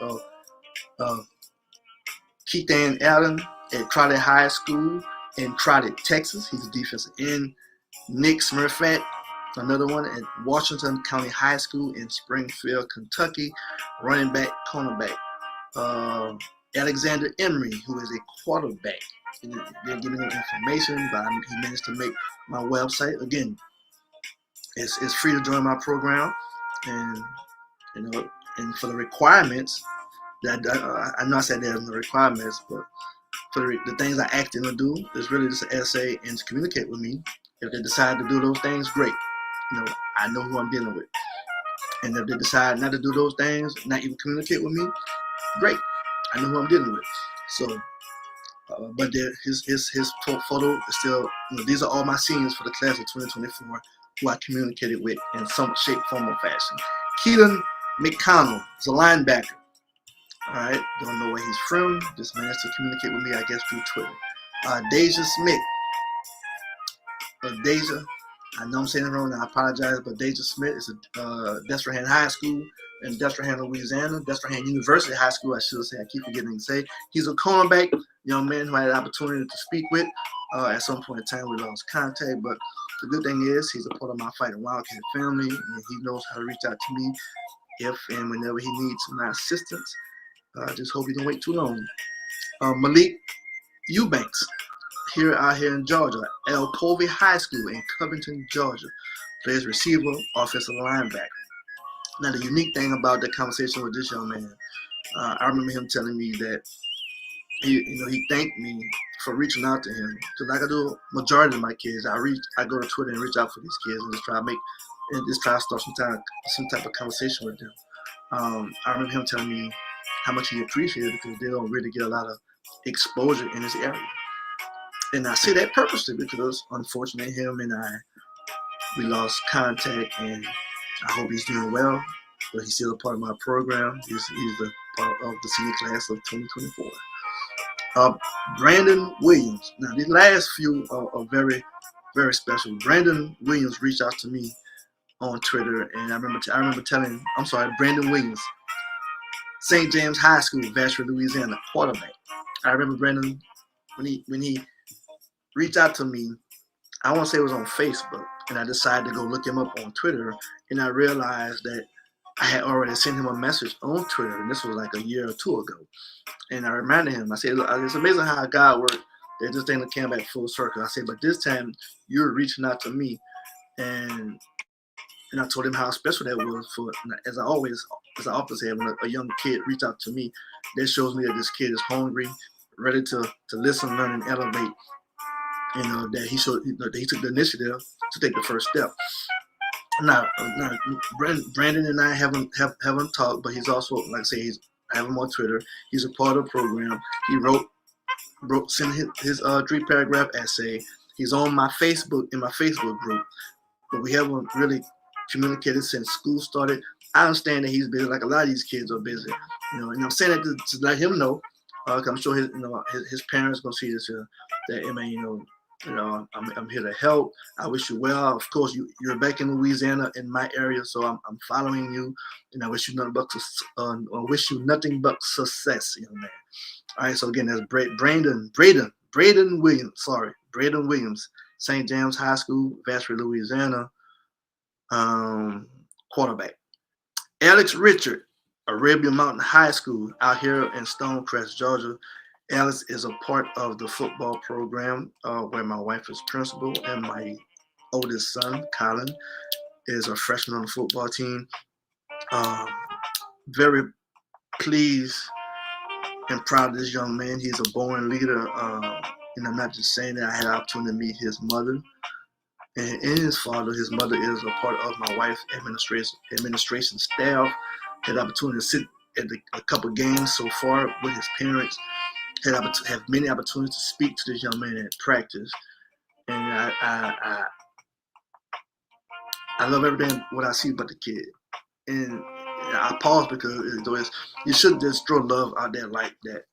Keithan Allen at Crowley High School in Crowley, Texas. He's a defensive end. Nick Smurfett, another one at Washington County High School in Springfield, Kentucky, running back, cornerback. Alexander Emery, who is a quarterback. He didn't give me no information, but he managed to make my website. Again, it's free to join my program, and and for the requirements, I know I said there's no requirements, but for the things I asked them to do is really just an essay and to communicate with me. If they decide to do those things, great. I know who I'm dealing with. And if they decide not to do those things, not even communicate with me, great. I know who I'm dealing with. So, but his photo is still. These are all my seniors for the class of 2024 who I communicated with in some shape, form, or fashion. Keelan McConnell is a linebacker. All right, don't know where he's from. Just managed to communicate with me, I guess, through Twitter. Deja Smith. Deja, I know I'm saying it wrong, and I apologize, but Deja Smith is a Destrehan High School in Destrehan, Louisiana. Destrehan University High School, I should say. I keep forgetting to say. He's a cornerback, young man who I had the opportunity to speak with. At some point in time, we lost contact, but the good thing is he's a part of my Fighting Wildcat family, and he knows how to reach out to me if and whenever he needs my assistance. I just hope he don't wait too long. Malik Eubanks, out here in Georgia, El Colby High School in Covington, Georgia, plays receiver, offensive linebacker. Now, the unique thing about the conversation with this young man, I remember him telling me that he thanked me for reaching out to him. Because like I do majority of my kids, I go to Twitter and reach out for these kids and just try to start some type of conversation with them. I remember him telling me how much he appreciated it because they don't really get a lot of exposure in this area. And I say that purposely because, unfortunately, him and we lost contact, and I hope he's doing well. But he's still a part of my program. He's the part of the senior class of 2024. Brandon Williams. Now, these last few are very, very special. Brandon Williams reached out to me on Twitter, and I remember telling, I'm sorry, Brandon Williams, St. James High School, Vacherie, Louisiana, quarterback. I remember Brandon when he reached out to me. I want to say it was on Facebook, and I decided to go look him up on Twitter, and I realized that I had already sent him a message on Twitter, and this was like a year or two ago. And I reminded him, I said, look, it's amazing how God works. That this thing came back full circle. I said, but this time you're reaching out to me, and I told him how special that was for, as I often say, when a young kid reach out to me, that shows me that this kid is hungry, ready to listen, learn, and elevate. You know, that he took the initiative to take the first step. Now Brandon and I haven't talked, but he's also, like I say, I have him on Twitter. He's a part of the program. He sent his 3-paragraph essay. He's on my Facebook, in my Facebook group, but we haven't really communicated since school started. I understand that he's busy, like a lot of these kids are busy, you know. And I'm saying that to let him know, I'm sure his parents gonna see this. That, man, I'm here to help. I wish you well. Of course, you're back in Louisiana, in my area, so I'm following you, and I wish you nothing but success, young man. All right, so again, that's Brandon Williams. Sorry, Brandon Williams, St. James High School, Vacherie, Louisiana, quarterback. Alex Richard, Arabia Mountain High School, out here in Stonecrest, Georgia. Alex is a part of the football program where my wife is principal, and my oldest son, Colin, is a freshman on the football team. Very pleased and proud of this young man. He's a born leader, and I'm not just saying that. I had the opportunity to meet his mother and his father. His mother is a part of my wife's administration staff. Had the opportunity to sit at a couple games so far with his parents. Have many opportunities to speak to this young man at practice, and I love everything what I see about the kid. And I pause because you shouldn't just throw love out there like that,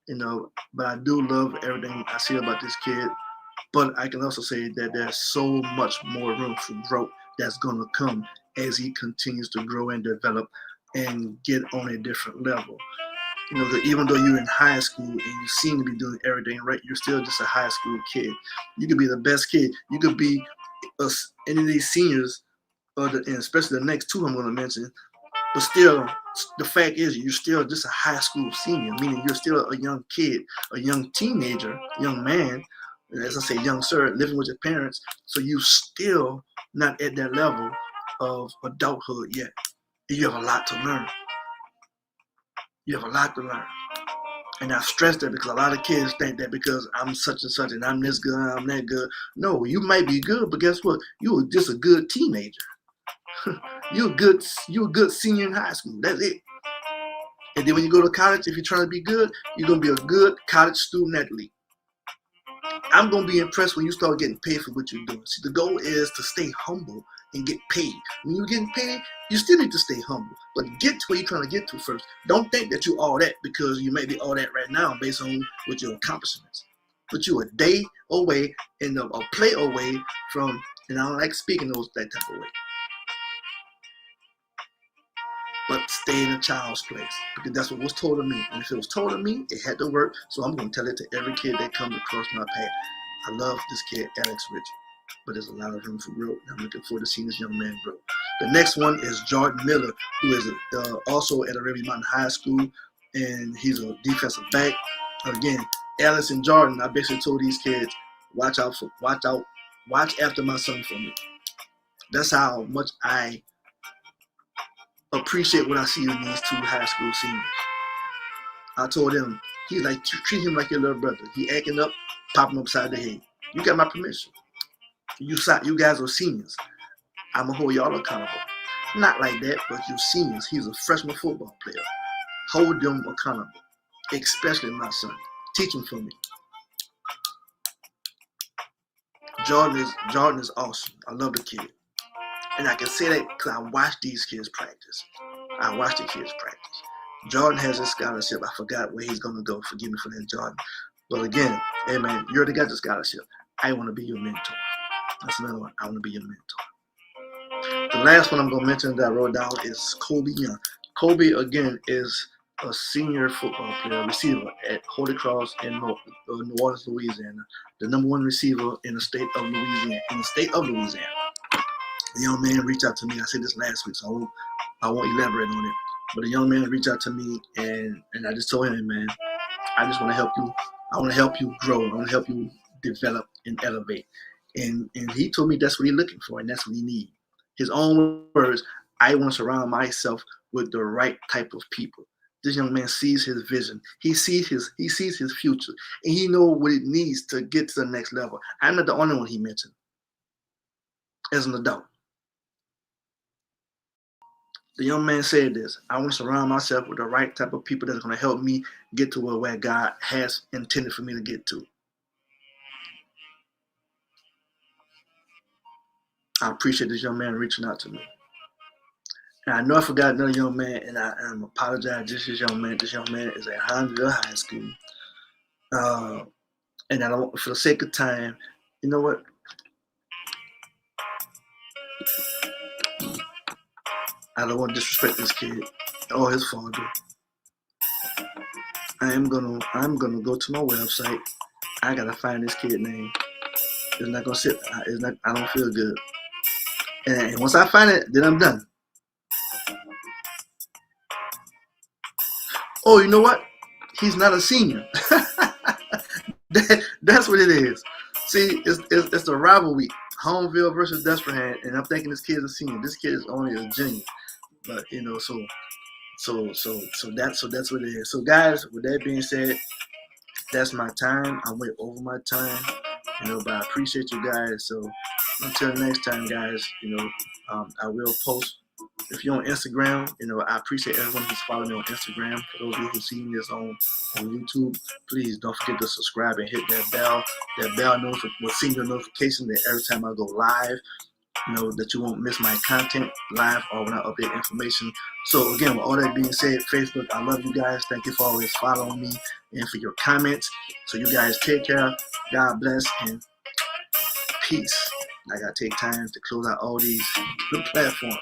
you know. But I do love everything I see about this kid. But I can also say that there's so much more room for growth that's going to come as he continues to grow and develop and get on a different level. You know, that even though you're in high school and you seem to be doing everything right, you're still just a high school kid. You could be the best kid. You could be any of these seniors, and especially the next two I'm going to mention. But still, the fact is, you're still just a high school senior, meaning you're still a young kid, a young teenager, young man, as I say, young sir, living with your parents. So you still not at that level of adulthood yet. You have a lot to learn. You have a lot to learn. And I stress that because a lot of kids think that because I'm such and such and I'm this good, I'm that good. No, you might be good, but guess what? You were just a good teenager. You're a good senior in high school. That's it. And then when you go to college, if you're trying to be good, you're going to be a good college student athlete. I'm going to be impressed when you start getting paid for what you're doing. See, the goal is to stay humble and get paid. When you're getting paid, you still need to stay humble, but get to where you're trying to get to first. Don't think that you're all that because you may be all that right now based on what your accomplishments. But you're a day away and a play away from, and I don't like speaking that type of way. But stay in a child's place because that's what was told to me. And if it was told to me, it had to work. So I'm going to tell it to every kid that comes across my path. I love this kid, Alex Richard, but there's a lot of room for growth. And I'm looking forward to seeing this young man grow. The next one is Jordan Miller, who is also at Arabia Mountain High School, and he's a defensive back. Again, Alex and Jordan, I basically told these kids, watch after my son for me. That's how much I appreciate what I see in these two high school seniors. I told him, he's like, treat him like your little brother. He acting up, pop him upside the head. You got my permission. You guys are seniors. I'm going to hold y'all accountable. Not like that, but you're seniors. He's a freshman football player. Hold them accountable, especially my son. Teach him for me. Jordan is awesome. I love the kid. And I can say that because I watch these kids practice. I watch the kids practice. Jordan has a scholarship. I forgot where he's going to go. Forgive me for that, Jordan. But again, hey man, you already got the scholarship. I want to be your mentor. That's another one. I want to be your mentor. The last one I'm going to mention that I wrote down is Kobe Young. Kobe, again, is a senior football player, receiver at Holy Cross in New Orleans, Louisiana. The #1 receiver in the state of Louisiana. The young man reached out to me. I said this last week, so I won't elaborate on it. But the young man reached out to me, and I just told him, man, I just want to help you. I want to help you grow. I want to help you develop and elevate. And he told me that's what he's looking for, and that's what he needs. His own words, I want to surround myself with the right type of people. This young man sees his vision. He sees his future, and he knows what it needs to get to the next level. I'm not the only one he mentioned as an adult. The young man said this: I want to surround myself with the right type of people that's going to help me get to where God has intended for me to get to. I appreciate this young man reaching out to me. And I know I forgot another young man, and I'm apologize. This young man is at Huntsville High School. And I don't, for the sake of time, you know what? I don't want to disrespect this kid or his father. I'm gonna go to my website. I gotta find this kid name. It's not gonna sit. It's not. I don't feel good. And once I find it, then I'm done. Oh, you know what? He's not a senior. That's what it is. See, it's the rivalry, Homeville versus Destrehan, and I'm thinking this kid's a senior. This kid is only a junior. But you know, so that's what it is. So guys, with that being said, that's my time. I went over my time, you know, but I appreciate you guys. So until next time, guys, you know, I will post. If you're on Instagram, you know, I appreciate everyone who's following me on Instagram. For those of you who've seen this on YouTube, please don't forget to subscribe and hit that bell. That bell will send you a notification that every time I go live, you know, that you won't miss my content live or when I update information. So again, with all that being said, Facebook, I love you guys. Thank you for always following me and for your comments. So you guys take care. God bless and peace. I gotta take time to close out all these platforms.